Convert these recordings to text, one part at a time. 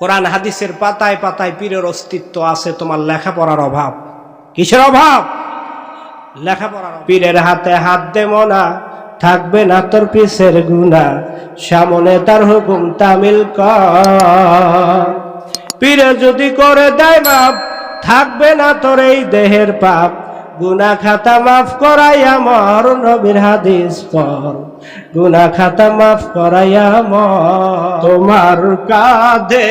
কোরআন হাদিসের পাতায় পাতায় পীরের অস্তিত্ব আছে, তোমার লেখাপড়ার অভাব। কিসের অভাব? লেখাপড়ার। পীরের হাতে হাত দেবো না, থাকবে না তোর পিছের গুনাহ, সামনে তার হুকুম তামিল কর। পীরে যদি করে দেয় মাপ, থাকবে না তোর এই দেহের পাপ, গুনাহ খাতা মাফ করাইয়া মর, নবীর হাদিস পড়, গুনাহ খাতা মাফ করাইয়া মর। তোমার কাঁধে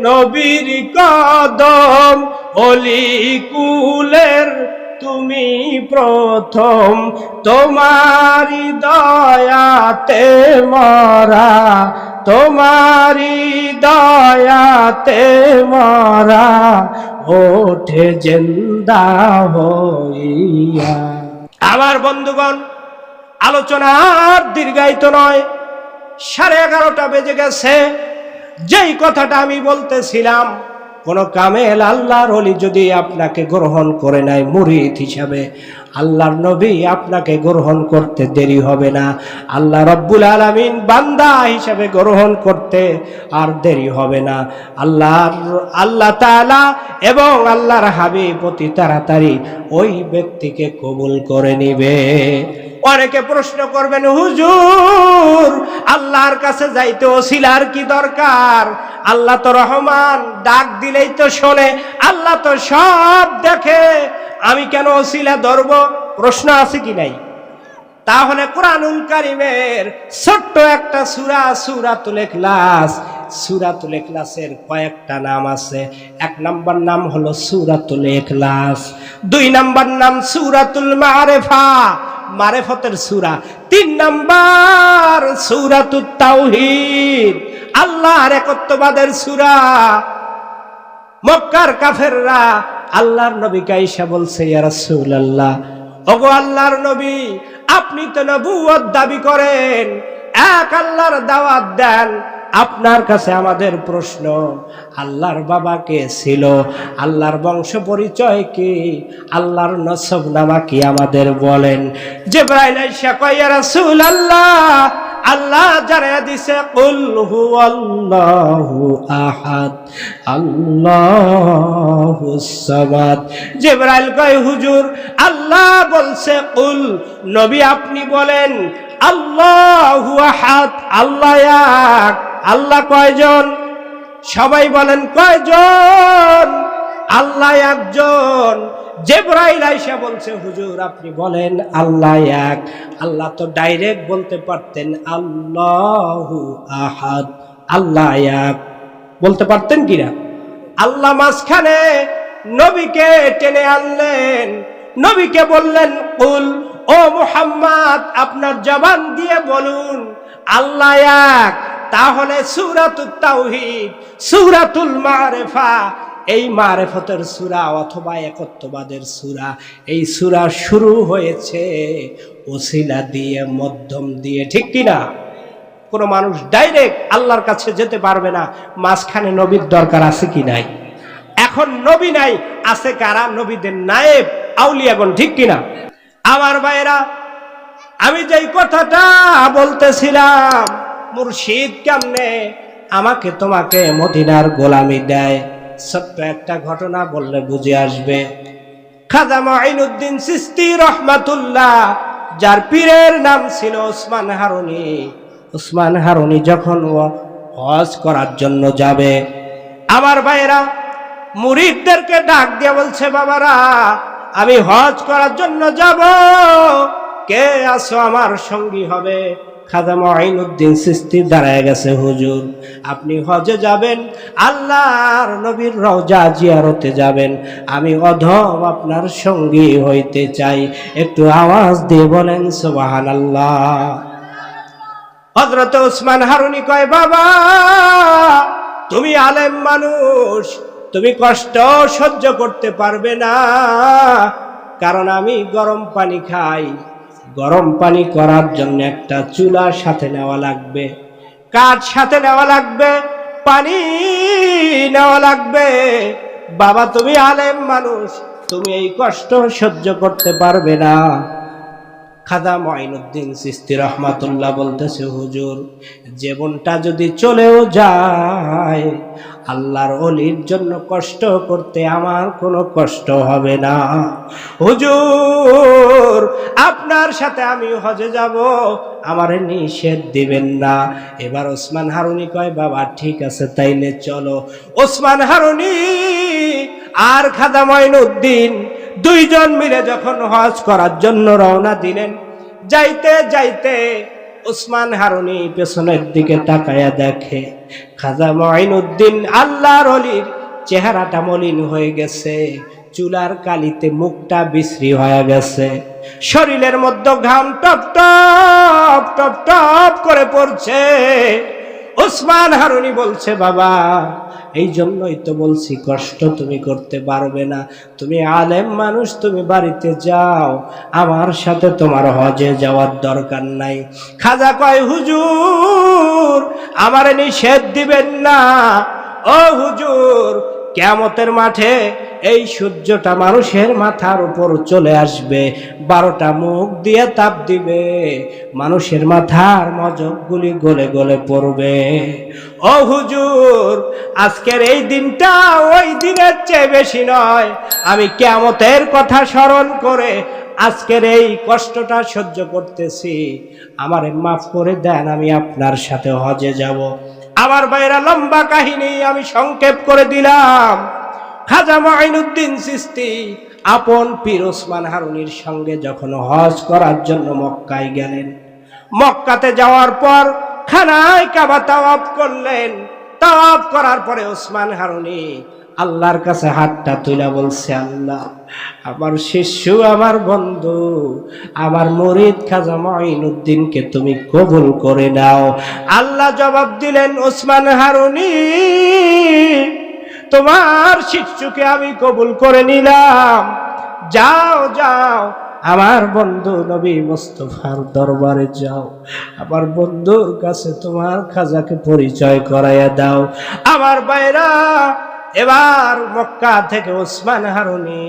নবীর কদম, অলি কুলের তুমি প্রথম, তোমারি দয়াতে মরা, তোমারি দয়াতে মরা, ওঠে জিন্দা হইয়া। আমার বন্ধুগণ, আলোচনা আর দীর্ঘায়িত নয়, 11:30 বেজে গেছে। যেই কথাটা আমি বলতেছিলাম, কোন কামেল আল্লাহর ওলি যদি আপনাকে গ্রহণ করে নেয় মুরিদ হিসাবে, আল্লাহর নবী আপনাকে গ্রহণ করতে দেরি হবে না। আল্লাহ রব্বুল আলামিন বান্দা হিসাবে গ্রহণ করতে আর দেরি হবে না। আল্লাহ তাআলা এবং আল্লাহর হাবিব অতি তাড়াতাড়ি ওই ব্যক্তিকে কবুল করে নিবে। অনেকে প্রশ্ন করবেন, হুজুর আল্লাহর কাছে যাইতে ওসিলার কি দরকার? আল্লাহ তো রহমান, ডাক দিলেই তো শোনে, আল্লাহ তো সব দেখে, আমি কেন ওসিলা ধরব? প্রশ্ন আছে কি নাই? তাহলে কোরআনুল কারীমের ছোট্ট একটা সূরা, সূরাতুল ইখলাস, সূরাতুল ইখলাসের কয়েকটা নাম আছে। 1 নাম্বার নাম হলো সূরাতুল ইখলাস, 2 নাম্বার নাম সূরাতুল মারিফা, মারিফতের সূরা, 3 নাম্বার সূরাতুত তাওহীদ, আল্লাহর একত্ববাদের সূরা। মক্কার কাফেররা আল্লাহর নবীকে আয়েশা বলছে, ইয়া রাসূলুল্লাহ, ওগো আল্লাহর নবী, আপনি তো নবুয়ত দাবি করেন, এক আল্লাহর দাওয়াত দেন, আপনার কাছে আমাদের প্রশ্ন, আল্লাহর বাবা কে ছিল? আল্লাহর বংশ পরিচয় কি? আল্লাহর নসব নামা কি আমাদের বলেন। জিবরাইল আয়েশা কয়, ইয়া রাসূলুল্লাহ, আল্লাহ জানিয়ে দিছে, কুল হুয়াল্লাহু আহাদ, আল্লাহুস সামাদ। জিবরাইল কয়, হুজুর আল্লাহ বলছে কুল, নবী আপনি বলেন আল্লাহু আহাদ, আল্লাহ এক। আল্লাহ কয়জন? সবাই বলেন কয়জন? আল্লাহ একজন। জিবরাইল আয়েশা বলছে, হুজুর আপনি বলেন আল্লাহ এক। আল্লাহ তো ডাইরেক্ট বলতে পারতেন আল্লাহু আহাদ, আল্লাহ এক, বলতে পারতেন কিনা? আল্লাহ মাঝখানে নবীকে টেনে আনলেন, নবীকে বললেন কুল, ও মুহাম্মদ আপনার জবান দিয়ে বলুন আল্লাহ এক। তাহলে সূরাতুত তাওহীদ, সূরাতুল মারিফা, এই মারিফতের সূরা অথবা একত্ববাদের সূরা, এই সূরা শুরু হয়েছে ওসিলা দিয়ে, মধ্যম দিয়ে, ঠিক কিনা? কোনো মানুষ ডাইরেক্ট আল্লাহর কাছে যেতে পারবে না, মাঝখানে নবীর দরকার আছে কি নাই? এখন নবী নাই, আছে কারা? নবীদের নায়েব আউলিয়াগণ, ঠিক কিনা? আমার ভাইরা, আমি যেই কথাটা বলতেছিলাম, মুর্শিদ কেমনে আমাকে তোমাকে মদিনার গোলামি দেয়, ছোট্ট একটা ঘটনা বললে বুঝে আসবে। খাজা মুঈনুদ্দিন চিশতি রহমাতুল্লাহ, যার পীরের নাম ছিল ওসমান হারুনি, ওসমান হারুনি যখন হজ করার জন্য যাবে, আমার ভাইরা মুরিদদেরকে ডাক দিয়ে বলছে, বাবারা আমি হজ করার জন্য যাব, কে আছো আমার সঙ্গী হবে? খাজা মুঈনুদ্দিন চিশতি দাঁড়ায় গেছে, হুজুর আপনি হজে যাবেন, আল্লাহর নবীর রওজা জিয়ারতে যাবেন, আমি অধম আপনার সঙ্গী হইতে চাই, একটু আওয়াজ দিয়ে বলেন সুবহানাল্লাহ। হযরত ওসমান হারুনি কয়, বাবা তুমি আলেম মানুষ, তুমি কষ্ট সহ্য করতে পারবে না, কারণ আমি গরম পানি খাই, গরম পানি করার জন্য একটা চুলা সাথে নেওয়া লাগবে, কাঠ সাথে নেওয়া লাগবে, পানি নেওয়া লাগবে। বাবা তুমি আলেম মানুষ, তুমি এই কষ্ট সহ্য করতে পারবে না। খাজা মুঈনুদ্দিন চিশতি রহমাতুল্লাহ বলতেছে, হুজুর জীবনটা যদি চলেও যায় আল্লাহর ওলির জন্য কষ্ট করতে আমার কোনো কষ্ট হবে না। হুজুর আপনার সাথে আমি হজে যাব, আমারে নিষেধ দিবেন না। এবার ওসমান হারুনি কয় বাবা ঠিক আছে তাইলে চলো। ওসমান হারুনি আর খাজা মঈনুদ্দিন দুইজন মিলে যখন হজ করার জন্য রওনা দিলেন, যাইতে যাইতে ওসমান হারুনি পেছনের দিকে তাকায়া দেখে খাজা মঈনুদ্দিন আল্লাহর ওলির চেহারাটা মলিন হয়ে গেছে, চুলার কালিতে মুখটা বিশ্রী হয়ে গেছে, শরীরের মধ্যে ঘাম টপ টপ টপ টপ করে পড়ছে। ওসমান হারুনি বলছে বাবা এই জন্যই তো বলছি কষ্ট তুমি করতে পারবে না, তুমি আলেম মানুষ, তুমি বাড়িতে যাও, আমার সাথে তোমার হজে যাওয়ার দরকার নাই। খাজা কয় হুজুর আমারে নিষেধ দিবেন না। ও হুজুর কিয়ামতের মাঠে এই সূর্যটা মানুষের মাথার উপর চলে আসবে, 12টা মুখ দিয়ে তাপ দিবে, মানুষের মাথার মজকগুলি গলে গলে পড়বে। ও হুজুর আজকের এই দিনটা ওই দিনের চেয়ে বেশি নয়, আমি কিয়ামতের কথা স্মরণ করে আজকের এই কষ্টটা সহ্য করতেছি, আমারে মাফ করে দেন, আমি আপনার সাথে হজে যাব। আমার ভাইরা লম্বা কাহিনী আমি সংক্ষেপ করে দিলাম। খাজা মঈনুদ্দিন চিশতি আপন পীর ওসমান হারুনির সঙ্গে যখন হজ করার জন্য মক্কায় গেলেন, মক্কাতে যাওয়ার পর খানায় কাবা তাওয়াফ করলেন। তাওয়াফ করার পরে ওসমান হারুনি আল্লাহর কাছে হাতটা তুলে বলছে আল্লাহ আমার শিষ্য, আমার বন্ধু, আমার মুরিদ খাজা মঈনুদ্দিনকে তুমি কবুল করে নাও। আল্লাহ জবাব দিলেন ওসমান হারুনি তোমার শিষ্যকে আমি কবুল করে নিলাম, যাও যাও আমার বন্ধু নবী মুস্তাফার দরবারে যাও, আমার বন্ধুর কাছে তোমার খাজাকে পরিচয় করাইয়া দাও। আমার ভাইরা এবার মক্কা থেকে ওসমান হারুনি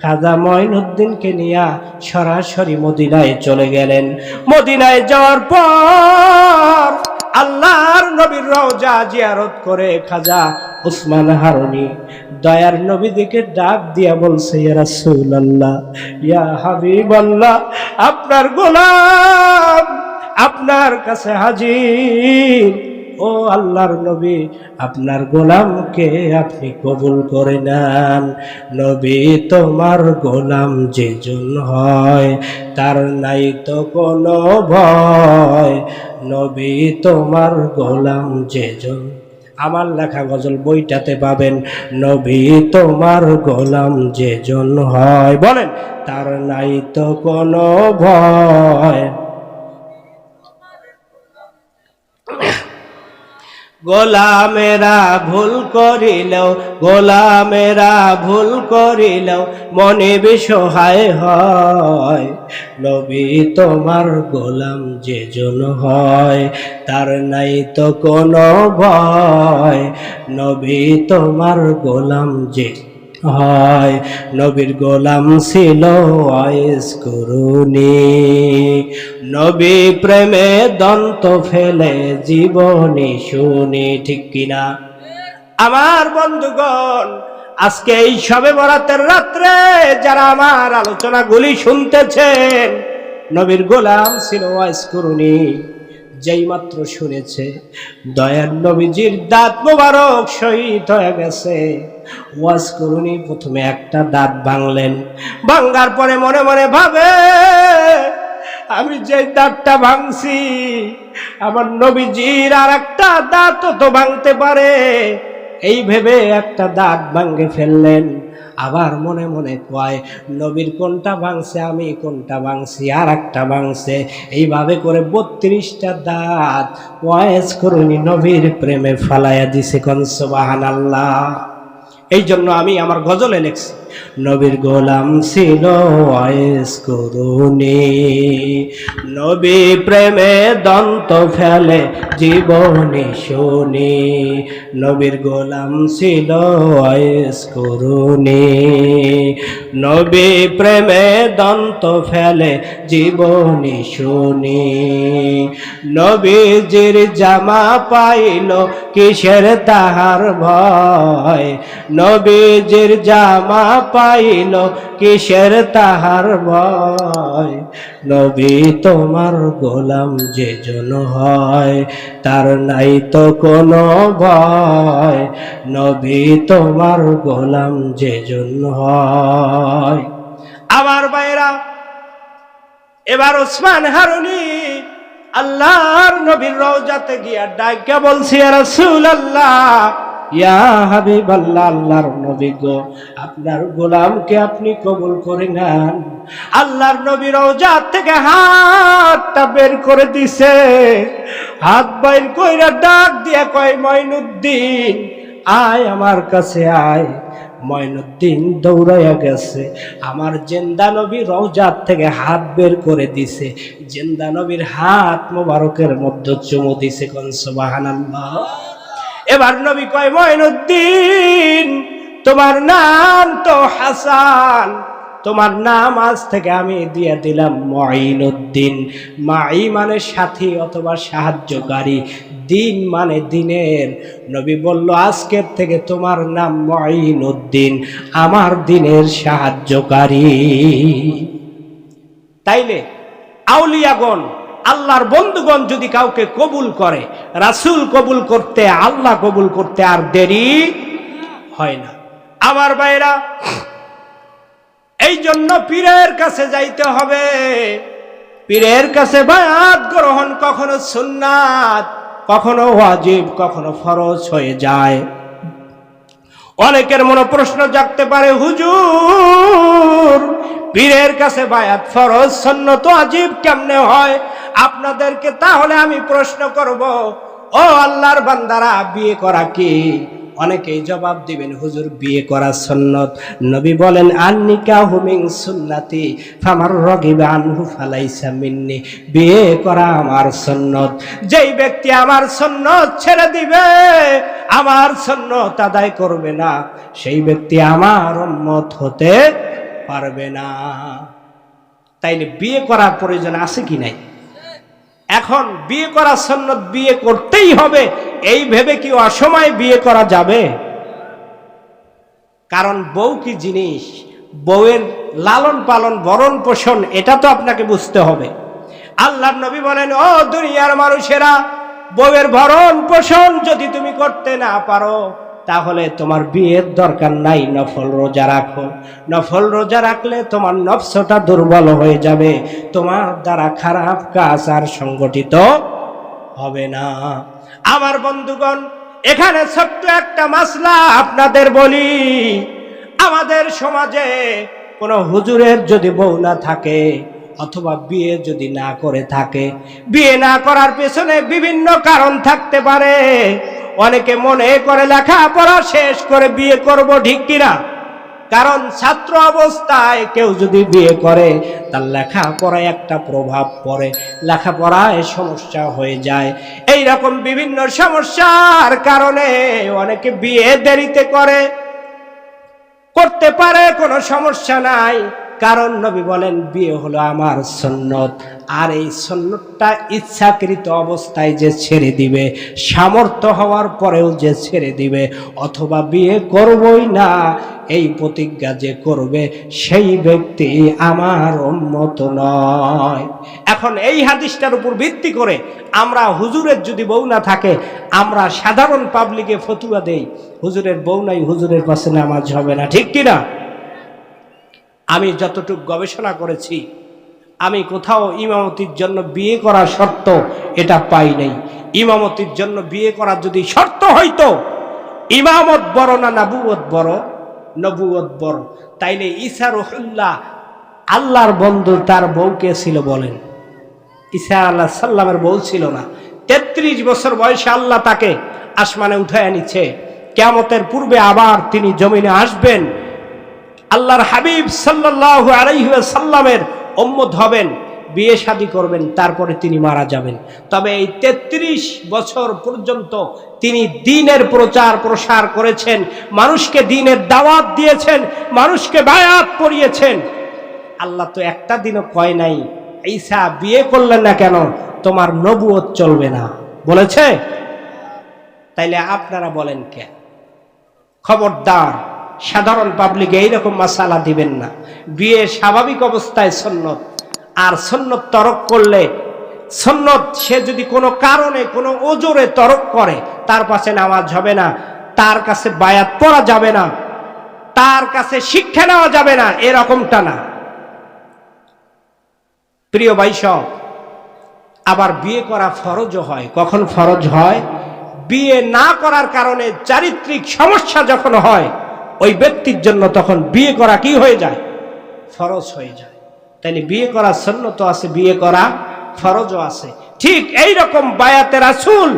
খাজা মঈনুদ্দিনকে নিয়ে সরাসরি মদিনায় চলে গেলেন। মদিনায় যাওয়ার পর আল্লাহর নবীর রওজা জিয়ারত করে খাজা ওসমান হারুনি দয়ার নবীকে ডাক দিয়া বলছে ইয়া রাসূলুল্লাহ, ইয়া হাবিবাল্লাহ, আপনার গোলাম আপনার কাছে হাজির। ও আল্লাহর নবী আপনার গোলামকে আপনি কবুল করে নেন। নবী তোমার গোলাম যেজন হয় তার নাই তো কোনো ভয়, নবী তোমার গোলাম যেজন, আমার লেখা গজল বইটাতে পাবেন, নবী তোমার গোলাম যেজন হয়, বলেন তার নাই তো কোনো ভয়। গোলামেরা ভুল করিলেও, গোলামেরা ভুল করিলেও মনে বিসহায় হয়, নবী তোমার গোলাম যেজন হয় তার নাই তো কোনো ভয়, নবী তোমার গোলাম যে হয়। নবীর গোলাম ছিল ওয়াইস করুনি, নবী প্রেমে দন্ত ফেলে জীবনী শুনি, ঠিক কিনা? আমার বন্ধুগণ আজকে এই শবে বরাতের রাত্রে যারা আমার আলোচনাগুলি শুনতেছেন, নবীর গোলাম ছিল ওয়াইস করুনি, যেই মাত্র শুনেছে দয়ার নবীজির দাঁত মোবারক শহীদ হয়ে গেছে, ওয়াজ করুনি প্রথমে একটা দাঁত ভাঙলেন, ভাঙার পরে মনে মনে ভাবে আমি যে দাঁতটা ভাঙছি আমার নবীজির আর একটা দাঁত তো ভাঙতে পারে, এই ভেবে একটা দাঁত ভাঙে ফেললেন। আবার মনে মনে কয় নবীর কোনটা ভাঙছে আমি কোনটা ভাঙছি আর একটা ভাঙছে, এইভাবে করে 32টা দাঁত ওয়াইজ করুনি নবীর প্রেমে ফালাইয়া দিছে। কোন সুবহানাল্লাহ। এই জন্য আমি আমার গজলে লিখছি নবীর গোলাম ছিল ওয়াইস করুণী। নবী প্রেমে দন্ত ফেলে জীবনী শুনি, নবীর গোলাম ছিল ওয়াইস করুণী। নবী প্রেমে দন্ত ফেলে জীবনী শুনি, নবীজির জামা পাইল কিসের তাহার ভয়, নবীজির জামা পাইল কিসের তাহার ভয়। নবী তোমার গোলাম যে জন হয় তার নাই তো কোনো ভয়, নবী তোমার গোলাম যে জন হয়। আমার ভাইরা, এবার ওসমান হারুনি আল্লাহর নবীর রওজাতে গিয়া ডাইকা বলছি, ইয়া রাসূলুল্লাহ, ইয়া হাবিবাল্লাহ, আল্লাহর নবী গো, আপনার গোলামকে আপনি কবুল করে নেন। আল্লাহর নবী রওজা থেকে হাতটা বের করে দিছে, হাত বাইর কইরা ডাক দিয়া কয়, মঈনুদ্দিন আয় আমার কাছে আয়। মঈনুদ্দিন দৌড়াইয়া গেছে, আমার জিন্দা নবী রওজাত থেকে হাত বের করে দিছে, জিন্দা নবীর হাত মোবারকের মধ্যে চুমু দিছে। কোন সুবহানাল্লাহ। এবার নবী কয়, মঈনুদ্দিন তোমার নাম তো হাসান, তোমার নাম আজ থেকে আমি দিয়ে দিলাম মঈনুদ্দিন। মাই মানে সাথী অথবা সাহায্যকারী, দিন মানে দিনের। নবী বলল, আজকের থেকে তোমার নাম মঈনুদ্দিন, আমার দিনের সাহায্যকারী। তাইলে আউলিয়াগণ, আল্লাহর বন্ধুগণ যদি কাউকে কবুল করে, রাসূল কবুল করতে, আল্লাহ কবুল করতে আর দেরি হয় না। আমার ভাইরা, এই জন্য পীরের কাছে যাইতে হবে। পীরের কাছে বায়াত গ্রহণ কখনো সুন্নাত, কখনো ওয়াজিব, কখনো ফরজ হয়ে যায়। অনেকের মনে প্রশ্ন জাগতে পারে, হুজুর পীরের কাছে বায়াত ফরজ, সুন্নাত, ওয়াজিব কেমনে হয়? আপনাদেরকে তাহলে আমি প্রশ্ন করব, ও আল্লাহর বান্দারা, বিয়ে করা কি? অনেকেই জবাব দিবেন, হুজুর বিয়ে করা সুন্নাত। নবী বলেন, আন-নিকাহু মিন সুন্নতি ফামার রাগিবা আনহু ফালাইসা মিন্নি। বিয়ে করা আমার সুন্নাত, যেই ব্যক্তি আমার সুন্নাত ছেড়ে দিবে, আমার সুন্নাত আদায় করবে না, সেই ব্যক্তি আমার উম্মত হতে পারবে না। তাইলে বিয়ে করার প্রয়োজন আছে কি নাই? এখন বিয়ে করা সুন্নাত, বিয়ে করতেই হবে এই ভেবে কি অসময়ে বিয়ে করা যাবে? কারণ বউ কি জিনিস, বউয়ের লালন পালন, ভরণ পোষণ, এটা তো আপনাকে বুঝতে হবে। আল্লাহর নবী বলেন, ও দুনিয়ার মানুষেরা, বউয়ের ভরণ পোষণ যদি তুমি করতে না পারো, তাহলে তোমার বিয়ের দরকার নাই, নফল রোজা রাখো। নফল রোজা রাখলে তোমার নফসটা দুর্বল হয়ে যাবে, তোমার দ্বারা খারাপ কাজ আর সংগঠিত হবে না। আমার বন্ধুগণ, এখানে ছোট্ট একটা মাসলা আপনাদের বলি। আমাদের সমাজে কোনো হুজুরের যদি বউ না থাকে, অথবা বিয়ে যদি না করে থাকে, বিয়ে না করার পেছনে বিভিন্ন কারণ থাকতে পারে। অনেকে মনে করে লেখাপড়া শেষ করে বিয়ে করব, ঠিক কিনা? কারণ ছাত্র অবস্থায় কেউ যদি বিয়ে করে, তার লেখাপড়ায় একটা প্রভাব পড়ে, লেখাপড়ায় সমস্যা হয়ে যায়। এই রকম বিভিন্ন সমস্যার কারণে অনেকে বিয়ে দেরিতে করতে পারে, কোনো সমস্যা নাই। কারণ নবী বলেন, বিয়ে হলো আমার সুন্নত, আর এই সুন্নতটা ইচ্ছাকৃত অবস্থায় যে ছেড়ে দিবে, সামর্থ্য হওয়ার পরেও যে ছেড়ে দিবে, অথবা বিয়ে করবই না এই প্রতিজ্ঞা যে করবে, সেই ব্যক্তি আমার উম্মত নয়। এখন এই হাদিসটার উপর ভিত্তি করে আমরা, হুজুরের যদি বউ না থাকে, আমরা সাধারণ পাবলিকে ফতুয়া দেই, হুজুরের বউ নাই, হুজুরের পাশে নামাজ হবে না, ঠিক কিনা? আমি যতটুকু গবেষণা করেছি, আমি কোথাও ইমামতির জন্য বিয়ে করার শর্ত এটা পাই নাই। ইমামতির জন্য বিয়ে করার যদি শর্ত হইতো, ইমামত বড় না নবুয়ত বড়? নবুয়ত বড়। তাইলে ঈসা রুহুল্লাহ, আল্লাহর বন্ধু, তার বউ কে ছিল বলেন? ঈসা আলাইহিস সালামের বউ ছিল না। 33 বছর বয়সে আল্লাহ তাকে আসমানে উঠায় নিচ্ছে। কিয়ামতের পূর্বে আবার তিনি জমিনে আসবেন, আল্লাহর হাবিব সাল্লাল্লাহু আলাইহি ওয়াসাল্লামের উম্মত হবেন, বিয়ে শাদী করবেন, তারপরে তিনি মারা যাবেন। তবে এই 33 বছর পর্যন্ত তিনি দ্বীনের প্রচার প্রসার করেছেন, মানুষকে দ্বীনের দাওয়াত দিয়েছেন, মানুষকে বায়াত করিয়েছেন। আল্লাহ তো একটা দিনও কয় নাই ঈসা বিয়ে করলেন না কেন, তোমার নবুয়ত চলবে না, বলেছে? তাইলে আপনারা বলেন কেন? খবরদার সাধারণ পাবলিক এইরকম মাসালা দিবেন না। বিয়ে স্বাভাবিক অবস্থায় সুন্নত, আর সুন্নত তরক করলে, সুন্নত সে যদি কোনো কারণে কোনো ওজরে তরক করে, তার পাশে নামাজ হবে না, তার কাছে বায়াত পড়া যাবে না, তার কাছে শিক্ষা নেওয়া যাবে না, এরকমটা না। প্রিয় ভাই সব, আবার বিয়ে করা ফরজও হয়। কখন ফরজ হয়? বিয়ে না করার কারণে চারিত্রিক সমস্যা যখন হয়, ওই ব্যক্তির জন্য তখন বিয়ে করা কি হয়ে যায়? ফরজ হয়ে যায়। তাইলে বিয়ে করা সুন্নত আছে, বিয়ে করা ফরজও আছে। ঠিক এই রকম বায়াতে রাসূল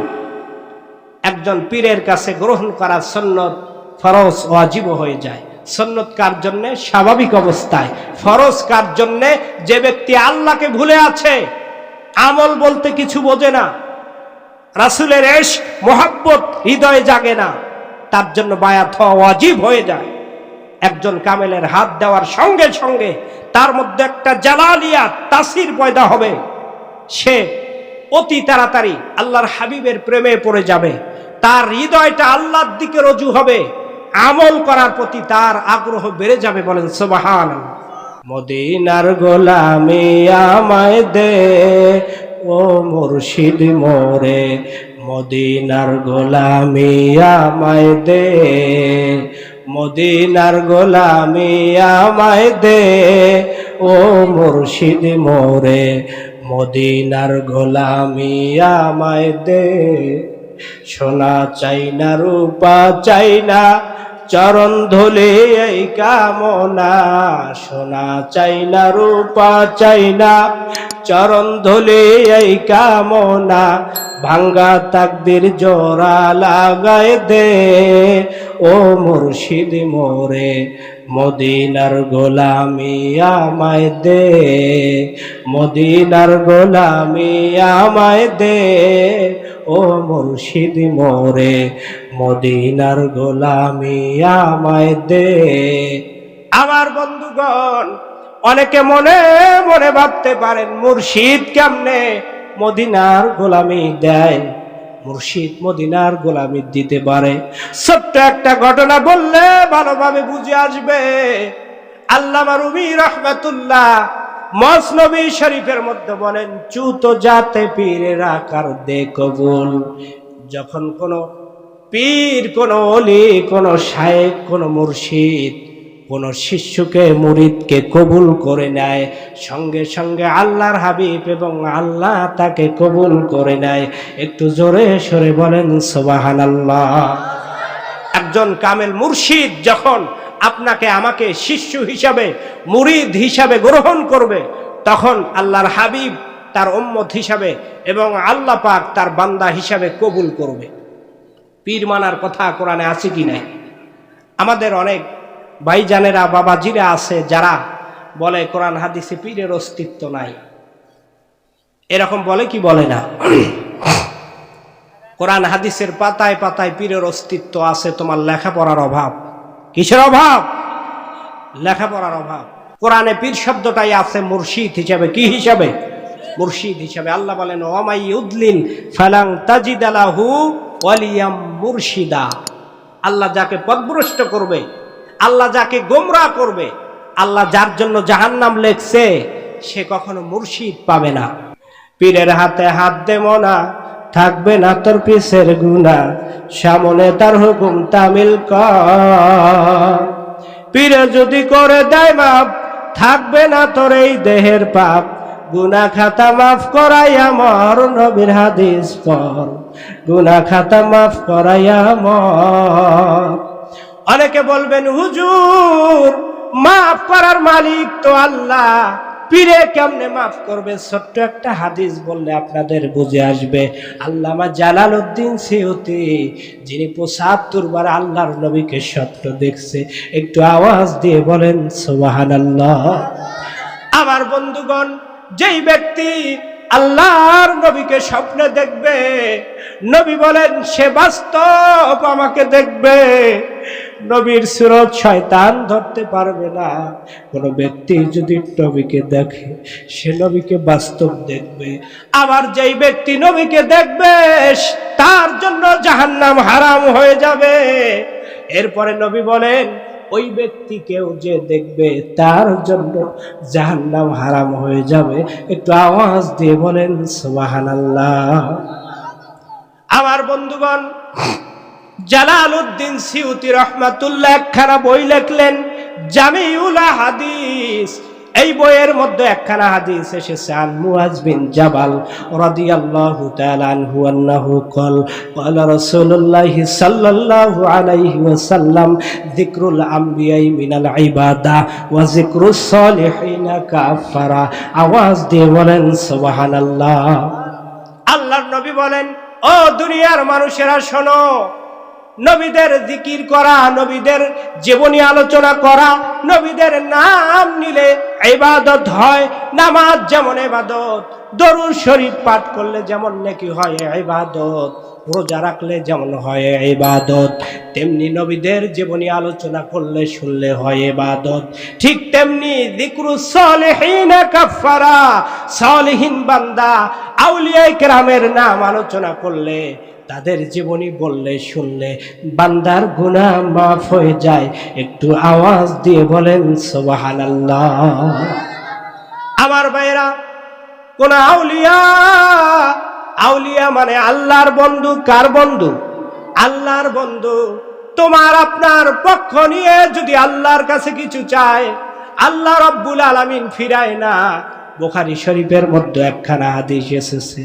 একজন পীরের কাছে গ্রহণ করা সুন্নত, ফরজ ওয়াজিব হয়ে যায়। সুন্নত কার জন্য? স্বাভাবিক অবস্থায়। ফরজ কার জন্য? যে ব্যক্তি আল্লাহকে ভুলে আছে, আমল বলতে কিছু বোঝে না, রাসূলের ইশক মোহাব্বত হৃদয়ে জাগে না, তার জন্য বায়াত হওয়া ওয়াজিব হয়ে যায়। একজন কামেলের হাত দেওয়ার সঙ্গে সঙ্গে তার মধ্যে একটা জালালিয়াত তাসির পয়দা হবে, সে অতি তাড়াতাড়ি আল্লাহর হাবিবের প্রেমে পড়ে যাবে, তার হৃদয়টা আল্লাহর দিকে রজু হবে, আমল করার প্রতি তার আগ্রহ বেড়ে যাবে। বলেন সুবহানাল্লাহ। মদিনার গোলামি আমায় দে ও মুর্শিদ মোরে, মদিনার গোলামি আমায় দে, মদিনার গোলামি আমায় দে ও মুর্শিদ মোরে, মদিনার গোলামি আমায় দে। সোনা চাই না, রূপা চাই না, চরণ ধুলে এই কামনা, সোনা চাই না, রূপা চাই না, চরণ ধুলে এই কামনা, ভাঙ্গা তাকদীর জোড়া লাগায় দে ও মুর্শিদ মোরে, মদিনার গোলামি আমায় দে, মদিনার গোলামি আমায় দে ও মুর্শিদ মোরে, মদিনার গোলামি আমায় দে। আমার বন্ধুগণ, অনেকে মনে মনে ভাবতে পারেন মুর্শিদ কেমনে মদিনার গোলামি দেয়? মুর্শিদ মদিনার গোলামি দিতে পারে। ছোট্ট একটা ঘটনা বললে ভালোভাবে বুঝে আসবে। আল্লামা রুমি রাহমাতুল্লাহ মসনবী শরীফের মধ্যে বলেন, চুত জাতে পীরের আকার দে কবুল। যখন কোনো পীর, কোনো ওলি, কোনো শায়েখ, কোনো মুর্শিদ কোন শিষ্যকে, মুরিদকে কবুল করে নেয়, সঙ্গে সঙ্গে আল্লাহর হাবিব এবং আল্লাহ তাকে কবুল করে নেয়। একটু জোরে সরে বলেন সুবহানাল্লাহ। একজন কামেল মুর্শিদ যখন আপনাকে আমাকে শিষ্য হিসাবে, মুরিদ হিসাবে গ্রহণ করবে, তখন আল্লাহর হাবিব তার উম্মত হিসাবে এবং আল্লাহ পাক তার বান্দা হিসাবে কবুল করবে। পীর মানার কথা কোরআনে আছে কি নাই? আমাদের অনেক ভাইজানেরা, বাবাজিরা আছে যারা বলে কোরআন হাদিসে পীরের অস্তিত্ব নাই। এরকম বলে কি বলে না? কোরআন হাদিসের পাতায় পাতায় পীরের অস্তিত্ব আছে, তোমার লেখাপড়ার অভাব। কিসের অভাব? লেখাপড়ার অভাব। কোরআনে পীর শব্দটাই আছে মুর্শিদ হিসাবে। কি হিসাবে? মুর্শিদ হিসাবে। আল্লাহ বলেন, ওয়ামাই ইউদলিল ফালাং তাজিদ লাহু ওয়ালিয়াম মুরশিদা। আল্লাহ যাকে পথভ্রষ্ট করবে, আল্লাহ যাকে গোমরাহ করবে, আল্লাহ যার জন্য জাহান্নাম লেখছে, সে কখনো মুর্শিদ পাবে না। পীরের হাতে হাত দেব না, থাকবে না তোর পিছের গুনাহ, সামনে তার হুকুম তামিল কর। পীরে যদি করে দেয় মাপ, থাকবে না তোর এই দেহের পাপ, গুনাহ খাতা মাফ করাই আমার নবীর হাদিস পড়, গুনাহ খাতা মাফ করাই আমার। অনেকে বলবেন, হুজুর মাফ করার মালিক তো আল্লাহ, পীরে কেমনে মাফ করবে? ছোট্ট একটা হাদিস বললে আপনাদের বুঝে আসবে। আল্লামা জালালউদ্দিন সিউতি, যিনি ৭৫ বার আল্লাহর নবীকে স্বপ্ন দেখছে, একটু আওয়াজ দিয়ে বলেন সুবহানাল্লাহ। আমার বন্ধুগণ, যেই ব্যক্তি আল্লাহর নবীকে স্বপ্নে দেখবে, নবী বলেন সে বাস্তব আমাকে দেখবে। নবীর সুরত শয়তান ধরতে পারবে না। কোন ব্যক্তি যদি নবীকে দেখে, সে নবীকে বাস্তব দেখবে। আবার যেই ব্যক্তি নবীকে দেখবে, তার জন্য জাহান্নাম হারাম হয়ে যাবে। এরপরে নবী বলেন ওই ব্যক্তিকেও যে দেখবে, তার জন্য জাহান্নাম হারাম হয়ে যাবে। একটু আওয়াজ দিয়ে বলেন সুবহানাল্লাহ। আমার বন্ধুগণ, জালালউদ্দিন সিউতি রহমাতুল্লাহ একখানা বই লিখলেন, জামিউল হাদিস। এই বইয়ের মধ্যে একখানা হাদিস এসেছে আন মুআজ বিন জাবাল রাদিয়াল্লাহু তাআলা আনহু আন্নাহু ক্বাল ক্বালা রাসূলুল্লাহ সাল্লাল্লাহু আলাইহি ওয়াসাল্লাম যিকরুল আমবিয়াই মিনাল ইবাদা ওয়া যিকরুস সালিহিনা কাফারা। আওয়াজ দিয়ে বলেন সুবহানাল্লাহ। আল্লাহর নবী বলেন, ও দুনিয়ার মানুষেরা শোনো, নবীদের জিকির করা, নবীদের জীবনী আলোচনা করা, নবীদের নাম নিলে ইবাদত হয়। নামাজ যেমন ইবাদত, দরুদ শরীফ পাঠ করলে যেমন নেকি হয় ইবাদত, রোজা রাখলে যেমন হয় ইবাদত, তেমনি নবীদের জীবনী আলোচনা করলে শুনলে হয় ইবাদত। ঠিক তেমনি যিকরুস সালিহিনা কাফারা, সালিহিন বান্দা আউলিয়া কেরামের নাম আলোচনা করলে, তাদের জীবনী বললে শুনলে বান্দার গুনাহ মাফ হয়ে যায়। একটু আওয়াজ দিয়ে বলেন সুবহানাল্লাহ। আমার ভাইরা, কোন আউলিয়া, আউলিয়া মানে আল্লাহর বন্ধু। কার বন্ধু? আল্লাহর বন্ধু। তোমার আপনার পক্ষ নিয়ে যদি আল্লাহর কাছে কিছু চায়, আল্লাহ রাব্বুল আলামিন ফিরায় না। বুখারী শরীফের মধ্যে একখানা হাদিস এসেছে,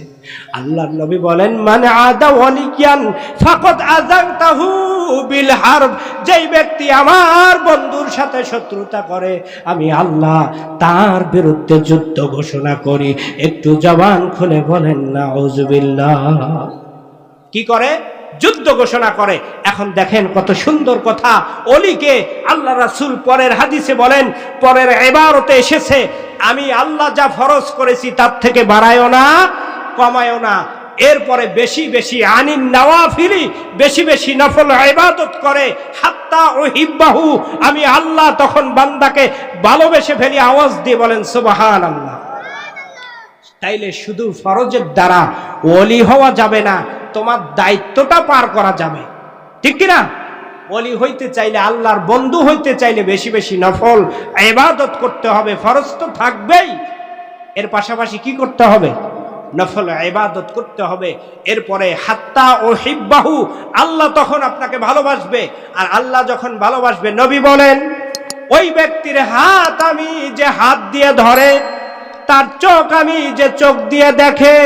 আল্লাহর নবী বলেন, মান আদা ওয়ালিয়ান ফাকাদ আযানতাহু বিল হারব। যেই ব্যক্তি আমার বন্ধুর সাথে শত্রুতা করে, আমি আল্লাহ তার বিরুদ্ধে যুদ্ধ ঘোষণা করি। একটু জবান খুলে বলেন নাউযুবিল্লাহ। কি করে? যুদ্ধ ঘোষণা করে। এখন দেখেন কত সুন্দর কথা। অলিকে আল্লাহ রাসূল পরের হাদিসে বলেন, পরের ইবারতে এসেছে, আমি আল্লাহ যা ফরজ করেছি তার থেকে বাড়ায়ও না, কমায়ও না। এরপরে বেশি বেশি আনিন নওয়াফিলি, বেশি বেশি নফল ইবাদত করে, হাত্তা উহিব্বাহু, আমি আল্লাহ তখন বান্দাকে ভালোবেসে ফেলি। আওয়াজ দিয়ে বলেন সুবহানাল্লাহ। তাইলে শুধু ফরজের দ্বারা ওলি হওয়া যাবে না, তোমার দায়িত্বটা পার করা যাবে, ঠিক কিনা? ওলি হইতে চাইলে, আল্লাহর বন্ধু হইতে চাইলে বেশি বেশি নফল ইবাদত করতে হবে। ফরজ তো থাকবেই, এর পাশাপাশি কি করতে হবে? নফল ইবাদত করতে হবে। এরপরে হাত্তা উহিব্বাহু, আল্লাহ তখন আপনাকে ভালোবাসবে। আর আল্লাহ যখন ভালোবাসবে, নবী বলেন ওই ব্যক্তির হাত আমি যে হাত দিয়ে ধরে, তার চোখ আমি যে চোখ দিয়ে দেখে,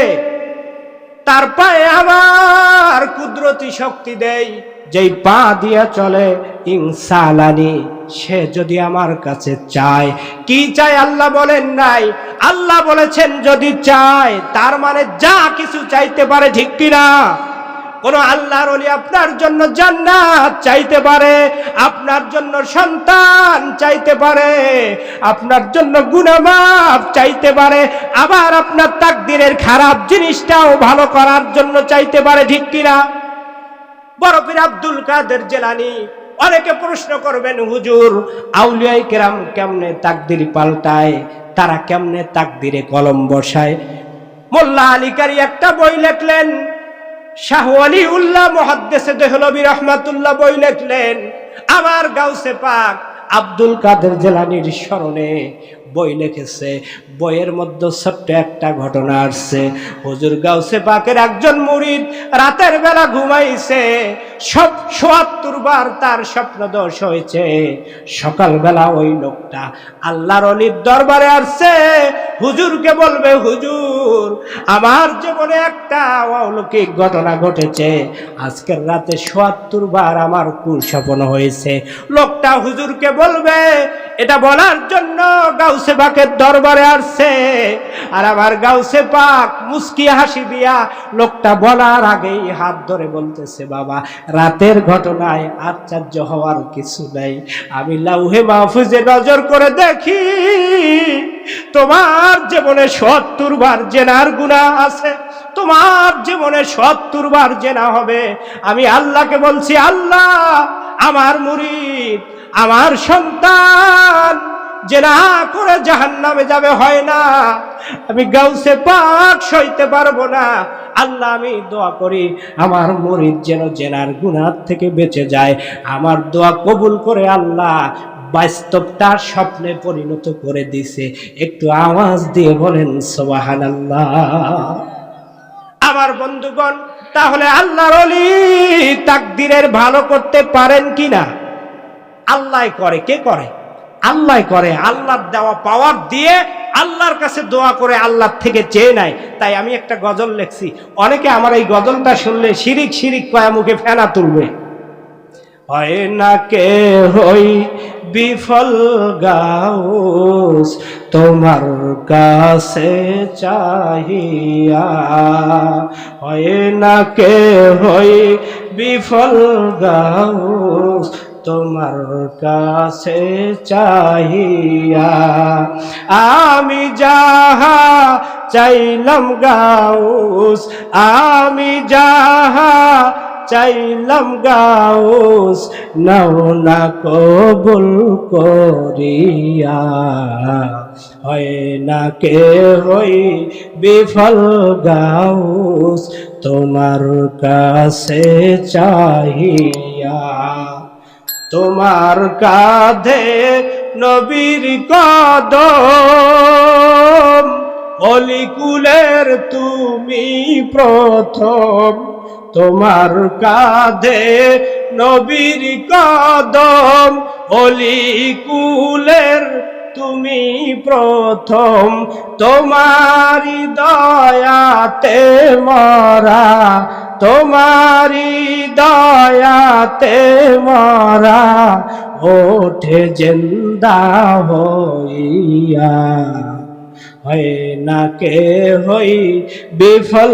তার পায়ে আমার কুদরতি শক্তি দেই, যেই পা দিয়ে চলে, ইনসালানি, সে যদি আমার কাছে চায়। কি চায়? আল্লাহ বলেন নাই, আল্লাহ বলেছেন যদি চায়, তার মানে যা কিছু চাইতে পারে, ঠিক কিনা? কোন আল্লাহর ওলি আপনার জন্য জান্নাত চাইতে পারে, আপনার জন্য সন্তান চাইতে পারে, আপনার জন্য গুনাহ মাফ চাইতে পারে, আবার আপনার তাকদীরের খারাপ জিনিসটাও ভালো করার জন্য চাইতে পারে, ঠিক কিনা? বড় পীর আব্দুল কাদের জিলানী, অনেকে প্রশ্ন করবেন, হুজুর আউলিয়ায়ে কেরাম কেমনে তাকদীর পাল্টায়, তারা কেমনে তাকদীরে কলম বসায়? মোল্লা আলী কারি একটা বই লিখলেন, শাহ ওয়ালিউল্লাহ মুহাদ্দিসে দেহলভী রহমাতুল্লাহ বই লিখলেন, আমার গাউসে পাক আব্দুল কাদের জিলানীর স্মরণে বই লিখেছে। বইয়ের মধ্যে ছোট্ট একটা ঘটনা আসছে। হুজুর গাউসে পাকের একজন মুরিদ রাতের বেলা ঘুমাইছে, ৭৭ বার তার স্বপ্নদোষ হয়েছে। সকালবেলা ওই লোকটা আল্লাহর ওলির দরবারে আসছে, হুজুরকে বলবে, হুজুর আমার জীবনে একটা অলৌকিক ঘটনা ঘটেছে, আজকের রাতে ৭৭ বার আমার কুস্বপ্ন হয়েছে। লোকটা হুজুরকে বলবে, এটা বলার জন্য গাউসে পাকের দরবারে আসছে। আর আমার গাউসে পাক মুস্কি হাসি দিয়া লোকটা বলার আগেই হাত ধরে বলতেছে, বাবা রাতের ঘটনায় আশ্চর্য হওয়ার কিছু নাই। আমি লাউহে মাহফুজে নজর করে দেখি তোমার জীবনে ৭০ বার জেনার গুনাহ আছে, তোমার জীবনে ৭০ বার জেনা হবে। আমি আল্লাহকে বলছি, আল্লাহ আমার মুরিদ, আমার সন্তান জেনা করে জাহান্নামে যাবে হয় না, আমি গাউসে পাক সইতে পারবো না। আল্লাহ আমি দোয়া করি আমার মুরিদ যেন জেনার গুনাহ থেকে বেঁচে যায়। আমার দোয়া কবুল করে আল্লাহ বাস্তবটা স্বপ্নে পরিণত করে দিছে। একটু আওয়াজ দিয়ে বলেন সুবহানাল্লাহ। আমার বন্ধুগণ, তাহলে আল্লাহর ওলি তাকদীরের ভালো করতে পারেন কিনা? আল্লাহ করে। কে করে? আল্লাহ করে। আল্লাহর দেওয়া পাওয়ার দিয়ে আল্লাহর কাছে দোয়া করে আল্লাহর থেকে চেয়ে নেয়। তাই আমি একটা গজল লিখছি, অনেকে আমার এই গজলটা শুনলে শিরিক শিরিক কয়া মুখে ফেনা তুলবে। হয় না কে হই বিফল গাউস তোমার কাছে চাহিয়া, হয় না কে হই বিফল গাউস তোমার কাছে চাহিয়া। আমি যাহা চাইলাম গাউস, আমি যাহা চাইলাম গাউস নাও না কবুল করিয়া, হয় না কে হই বিফল গাউস তোমার কাছে চাহিয়া। তোমার কাঁধে নবীর কদম, অলিকুলের তুমি প্রথম। তোমার কাঁধে নবীর কদম, অলিকুলের তুমি প্রথম। তোমারি দয়াতে মরা, তোমারি দয়াতে মরা, ওঠে জিন্দা হইয়া। হয় না কে হই বিফল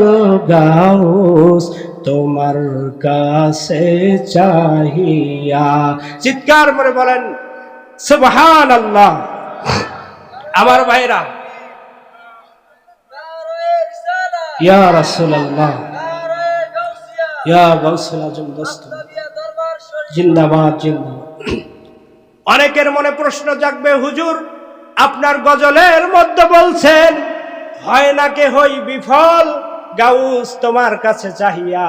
গাউস তোমার কাছে চাহিয়া। চিৎকার করে বলেন সুবহানাল্লাহ। আমার ভাইরা, ইয়া রাসূলুল্লাহ, ইয়া গাউসুল আজম দোস্ত জিন্দাবাদ জিন্দাবাদ। অনেকের মনে প্রশ্ন জাগবে, হুজুর আপনার গজলের মধ্যে বলছেন হয় না কে হই বিফল গাউস তোমার কাছে চাহিয়া,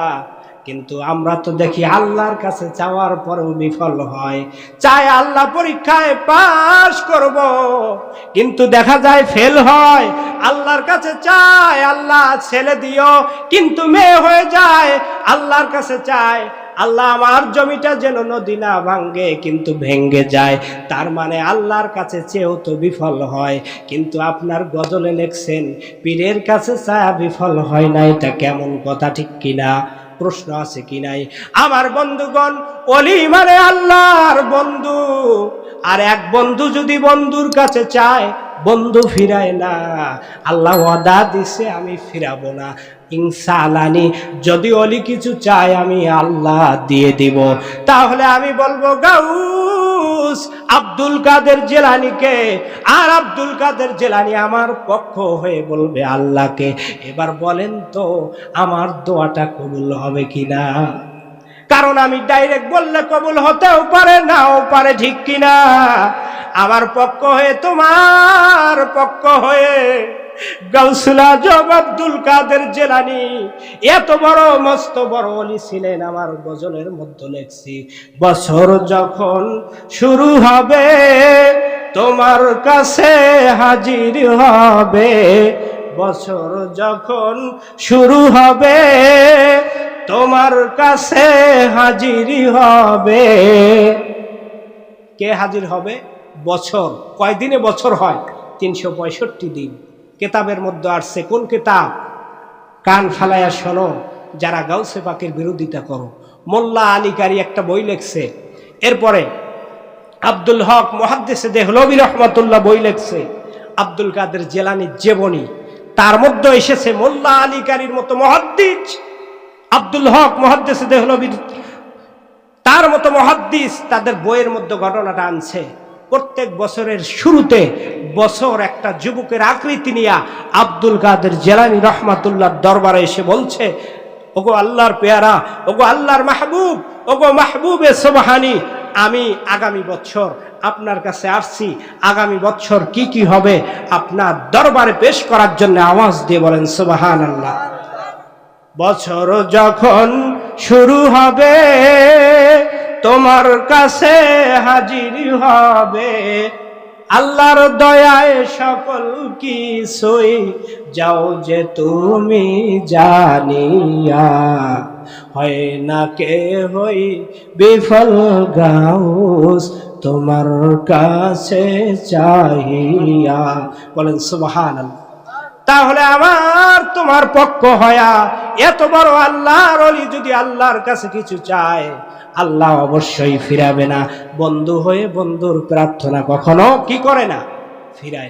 কিন্তু আমরা তো দেখি আল্লাহর কাছে চাওয়ার পরেও বিফল হয়। চাই আল্লাহ পরীক্ষায় পাস করব, কিন্তু দেখা যায় ফেল হয়। আল্লাহর কাছে চাই আল্লাহ ছেলে দিও, কিন্তু মেয়ে হয়ে যায়। আল্লাহর কাছে চাই আল্লাহ আমার জমিটা যেন নদী না ভাঙ্গে, কিন্তু ভেঙ্গে যায়। তার মানে আল্লাহর কাছে চেয়েও তো বিফল হয়। কিন্তু আপনার গজলে লেখছেন পীরের কাছে চায়া বিফল হয় না, এটা কেমন কথা? ঠিক কিনা? প্রশ্ন আছে কি নাই? আমার বন্ধুগণ, ওলি মানে আল্লাহর বন্ধু। আর এক বন্ধু যদি বন্ধুর কাছে চায়, বন্ধু ফিরায় না। আল্লাহ ওয়াদা দিছে আমি ফিরাবো না। ইনশাআল্লাহ যদি ওলি কিছু চায় আমি আল্লাহ দিয়ে দিব। তাহলে আমি বলবো গাউস আব্দুল কাদের জিলানীকে, আর আব্দুল কাদের জিলানী আমার পক্ষ হয়ে বলবে আল্লাহকে। এবার বলেন তো আমার দোয়াটা কবুল হবে কিনা? কারণ আমি ডাইরেক্ট বললে কবুল হতেও পারে, নাও পারে, ঠিক কিনা? আমার পক্ষ হয়ে, তোমার পক্ষ হয়ে গাউসুল আজম আব্দুল কাদের জিলানী এত বড় মস্ত বড় ওলি ছিলেন। আমার গজলের মধ্যে লেখছি, বছর যখন শুরু হবে তোমার কাছে হাজির হবে, বছর যখন শুরু হবে তোমার কাছে হাজির হবে। কে হাজির হবে? বছর। কয়দিনে বছর হয়? 365 দিন। কেতাবের মধ্যে আসছে। কোন কেতাব? কান ফালাইয়া শোনো যারা গাউসে পাকের বিরোধিতা করো। মোল্লা আলী কারি একটা বই লেখছে। এরপরে আব্দুল হক মুহাদ্দিস দেহলভী রাহমাতুল্লাহ বই লেখছে আব্দুল কাদের জিলানীর জীবনী, তার মধ্যে এসেছে মোল্লা আলী কারীর মতো মুহাদ্দিস, আব্দুল হক মুহাদ্দিস দেহলভীর তার মতো মুহাদ্দিস তাদের বইয়ের মধ্যে ঘটনাটা আনছে। প্রত্যেক বছরের শুরুতে বছর একটা যুবকের আকৃতি নিয়ে আব্দুল কাদের জিলানী রাহমাতুল্লাহর দরবারে এসে বলছে, ওগো আল্লাহর পেয়ারা, ওগো আল্লাহর মাহবুব, ওগো মাহবুবে সুবহানী, আমি আগামী বছর আপনার কাছে আসছি, আগামী বছর কি কি হবে আপনার দরবারে পেশ করার জন্য। আওয়াজ দিয়ে বলেন সুবহানাল্লাহ। বছর যখন শুরু হবে তোমার কাছে হাজির হবে, আল্লাহর দয়ায় সকল কিছুই যাও যে তুমি জানিয়া, হয় না কে হই বিফল গাউস তোমার কাছে চাহিয়া। বলেন সুবহানাল্লাহ। তাহলে আমার তোমার পক্ষ হয়া এত বড় আল্লাহর ওলি যদি আল্লাহর কাছে কিছু চায়, আল্লাহ অবশ্যই ফিরাবে না। বন্ধু হয়ে বন্ধুর প্রার্থনা কখনো কি করে না, ফিরায় না।